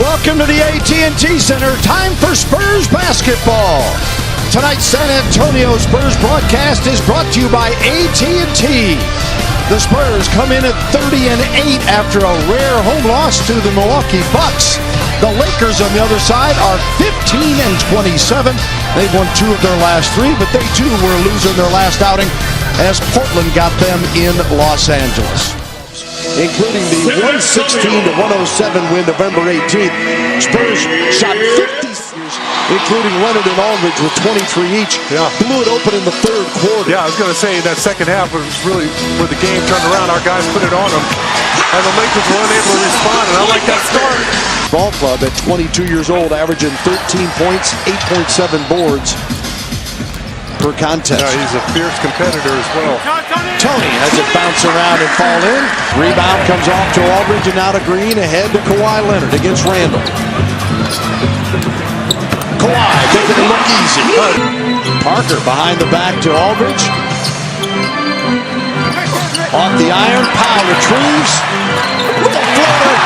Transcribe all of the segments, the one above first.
Welcome to the AT&T Center. Time for Spurs basketball. Tonight's San Antonio Spurs broadcast is brought to you by AT&T. The Spurs come in at 30-8 after a rare home loss to the Milwaukee Bucks. The Lakers on the other side are 15-27. They've won 2 of their last 3, but they too were losing their last outing as Portland got them in Los Angeles. Including the 116-107 win November 18th. Spurs shot 50, including Leonard and Aldridge with 23 each. Yeah. Blew it open in the third quarter. Yeah, I was going to say that second half was really where the game turned around. Our guys put it on them, and the Lakers were unable to respond, and I like that start. Ball club at 22 years old, averaging 13 points, 8.7 boards per contest. Yeah, he's a fierce competitor as well. Tony has it bounce around and fall in. Rebound comes off to Aldridge and now to Green, ahead to Kawhi Leonard against Randall. Kawhi making it look easy. Parker behind the back to Aldridge. Off the iron, Powell retrieves. With a floater.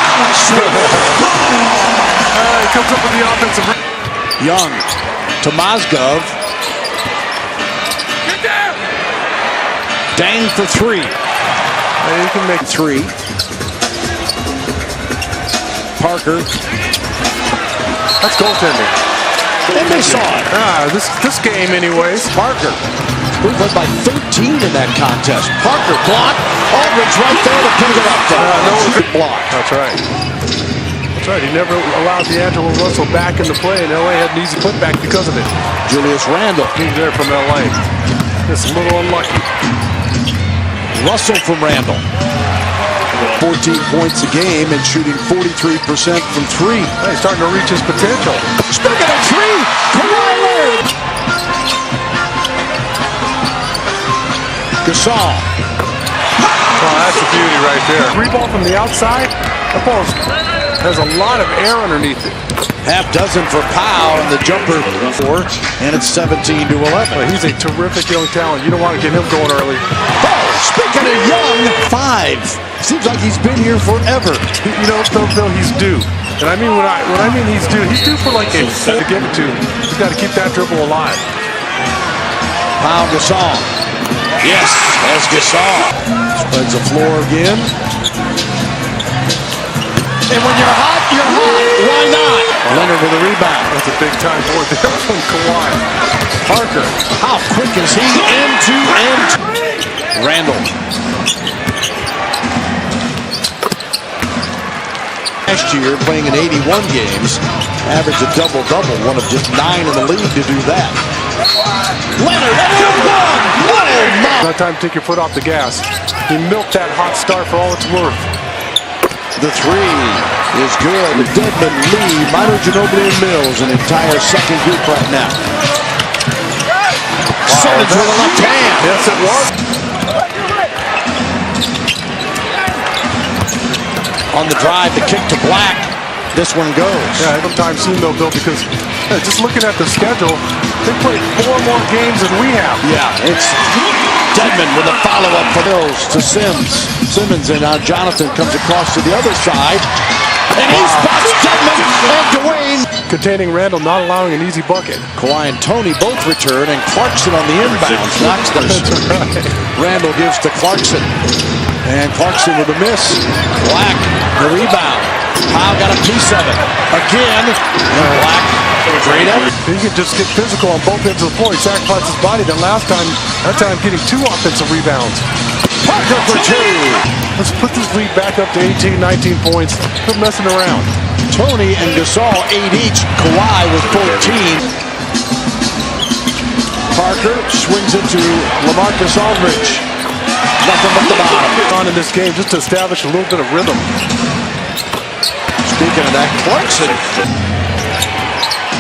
He comes up with the offensive. Young to Mozgov. Dang for 3. You can make 3. Parker. That's goaltending. And they saw it. This game anyways. Parker. Spurs led by 13 in that contest. Parker blocked. Aldridge right there to put it up there. No good block. That's right. That's right. He never allowed D'Angelo Russell back into play, and LA had an easy putback because of it. Julius Randle. He's there from LA. Just a little unlucky. Russell from Randall. 14 points a game and shooting 43% from 3. He's starting to reach his potential. Speaking of 3, Kawhi Leonard. Gasol. Oh, that's a beauty right there. 3 ball from the outside. That ball has a lot of air underneath it. Half dozen for Powell and the jumper 4, and it's 17-11. Well, he's a terrific young talent. You don't want to get him going early. Oh, speaking of young, 5. Seems like he's been here forever. You know, Bill, he's due. And I mean when I mean he's due for like a to give it to him. He's got to keep that dribble alive. Powell, Gasol. Yes, as Gasol spreads the floor again. And when you're hot, you're hot. Why not? Leonard with a rebound. That's a big time board there from Kawhi. Parker. How quick is he? End-to-end. Randall. Last year, playing in 81 games, averaged a double-double, one of just 9 in the league to do that. Leonard, what a my! No time to take your foot off the gas. He milked that hot start for all it's worth. The 3 is good. Dedmon, Lee, Manu Ginobili, and Mills, an entire second group right now. Simmons with a left hand. Yes, it was. On the drive, the kick to Black. This one goes. Yeah, sometimes soon though, Bill, because just looking at the schedule, they played 4 more games than we have. Yeah, it's Dedmon with a follow-up for Mills to Simmons, and now Jonathan comes across to the other side. And he spots Dedmon and Dwayne. Containing Randall, not allowing an easy bucket. Kawhi and Tony both return, and Clarkson on the inbounds knocks them. Randall gives to Clarkson. And Clarkson with a miss. Black, the rebound. Powell got a piece of it. Again, and Black, great effort. He can just get physical on both ends of the floor. He sacrificed his body that time getting 2 offensive rebounds. Parker for 2. Let's put this lead back up to 18, 19 points. Quit messing around. Tony and Gasol 8 each. Kawhi with 14. Parker swings it to LaMarcus Aldridge. Nothing but the bottom. On in this game just to establish a little bit of rhythm. Speaking of that, Clarkson.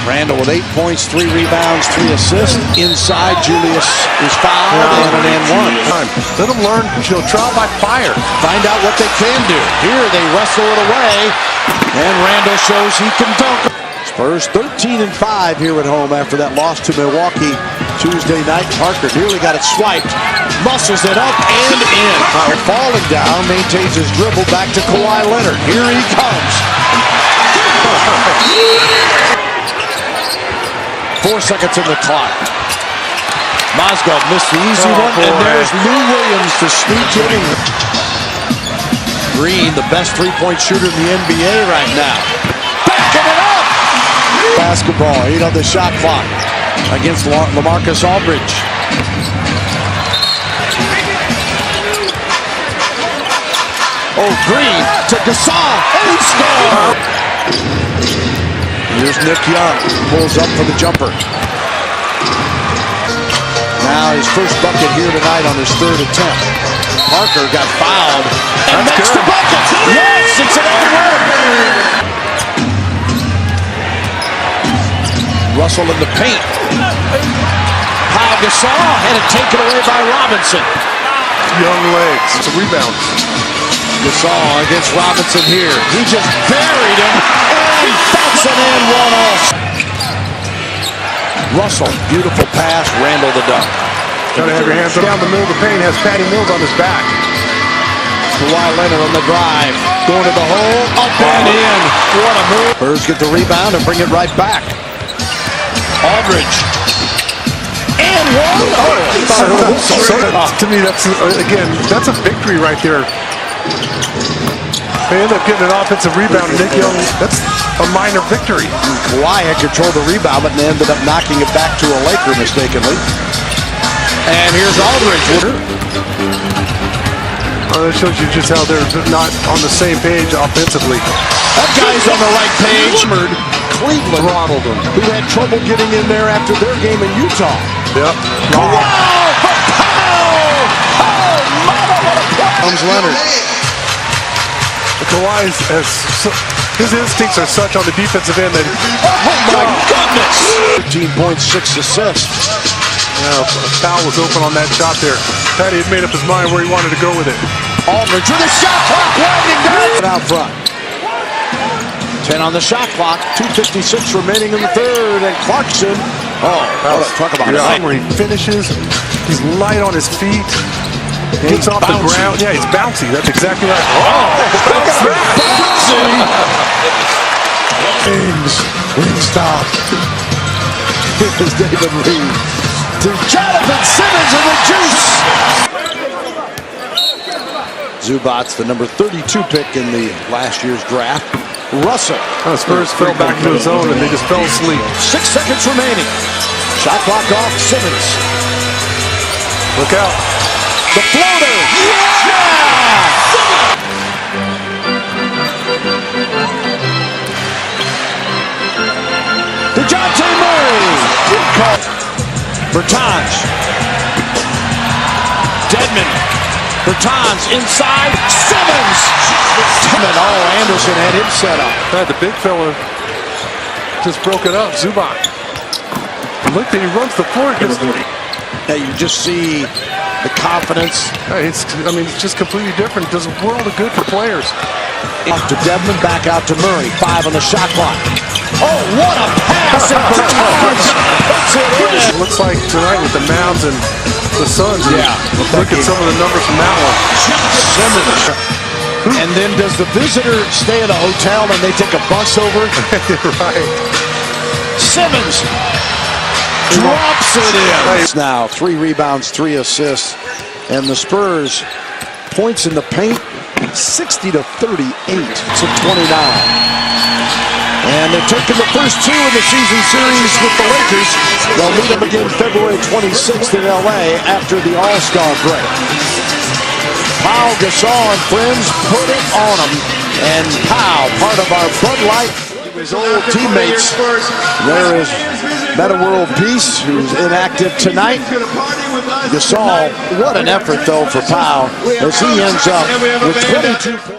Randall with 8 points, 3 rebounds, 3 assists. Inside, Julius is fouled and an and 1. Let them learn, trial by fire. Find out what they can do. Here they wrestle it away, and Randall shows he can dunk. Spurs 13-5 here at home after that loss to Milwaukee Tuesday night. Parker nearly got it swiped. Muscles it up and in. Falling down, maintains his dribble back to Kawhi Leonard. Here he comes. 4 seconds in the clock. Mozgov missed the easy one, and there's Lou Williams to sneak in. Green, the best three-point shooter in the NBA right now. Backing it up! Basketball, 8 on the shot clock against LaMarcus Aldridge. Oh, Green to Gasol, and he scored! Here's Nick Young, pulls up for the jumper. Now his first bucket here tonight on his 3rd attempt. Parker got fouled and makes the bucket. Yes, it's an own win. Russell in the paint. Pau Gasol had it taken away by Robinson. Young legs, it's a rebound. Gasol against Robinson here. He just buried him, and that's an and one also. Russell, beautiful pass, Randall the dunk. Gotta have your hands down the middle of the paint, has Patty Mills on his back. Kawhi Leonard on the drive, going to the hole, up and in. What a move. Spurs get the rebound and bring it right back. Aldridge. And one. To me, that's, again, that's a victory right there. They end up getting an offensive rebound, Nick Young. That's a minor victory. Kawhi had controlled the rebound, but ended up knocking it back to a Laker mistakenly. And here's Aldridge. That shows you just how they're not on the same page offensively. That guy's on the right page. Cleveland throttled him, who had trouble getting in there after their game in Utah. Yep. Wow! Oh, mama, what a play! Comes Leonard. Kawhi his instincts are such on the defensive end that oh my goodness! 13.6 assists. Yeah, Powell was open on that shot there. Patty had made up his mind where he wanted to go with it. Aldridge with a shot clock winding down. Out front. 10 on the shot clock. 2:56 remaining in the 3rd, and Clarkson. Talk about it. Where he finishes, he's light on his feet. Gets off the ground. Yeah, he's bouncy. That's exactly right. Bouncy! Wingstop. Here's David Reed. To Jonathan Simmons in the juice. Zubac's the number 32 pick in the last year's draft. Russell. Spurs fell back to his own and they just fell asleep. 6 seconds remaining. Shot clock off. Simmons. Look out. The floater. Yeah! DeJounte Murray. Bertans. Dedmon. Bertans inside. Simmons. Anderson had him set up. The big fella just broke it up. Zubac. Look, he runs the floor. Hey, you just see the confidence. It's just completely different. It does a world of good for players. Off to Dedmon, back out to Murray. 5 on the shot clock. Oh, what a pass! It looks like tonight with the Mavs and the Suns. Yeah. Look at some of the numbers from that one. Simmons. And then does the visitor stay at a hotel and they take a bus over? Right. Simmons drops it in. Now 3 rebounds, 3 assists, and the Spurs points in the paint 60 to 38 to 29. And they've taken the first 2 in the season series with the Lakers. They'll meet them again February 26th in LA after the All-Star break. Pau Gasol and friends put it on him. And Pau, part of our Bud Light, his old teammates. There is Meta World Peace, who's inactive tonight. Gasol, what an effort though for Pau as he ends up with 22 points.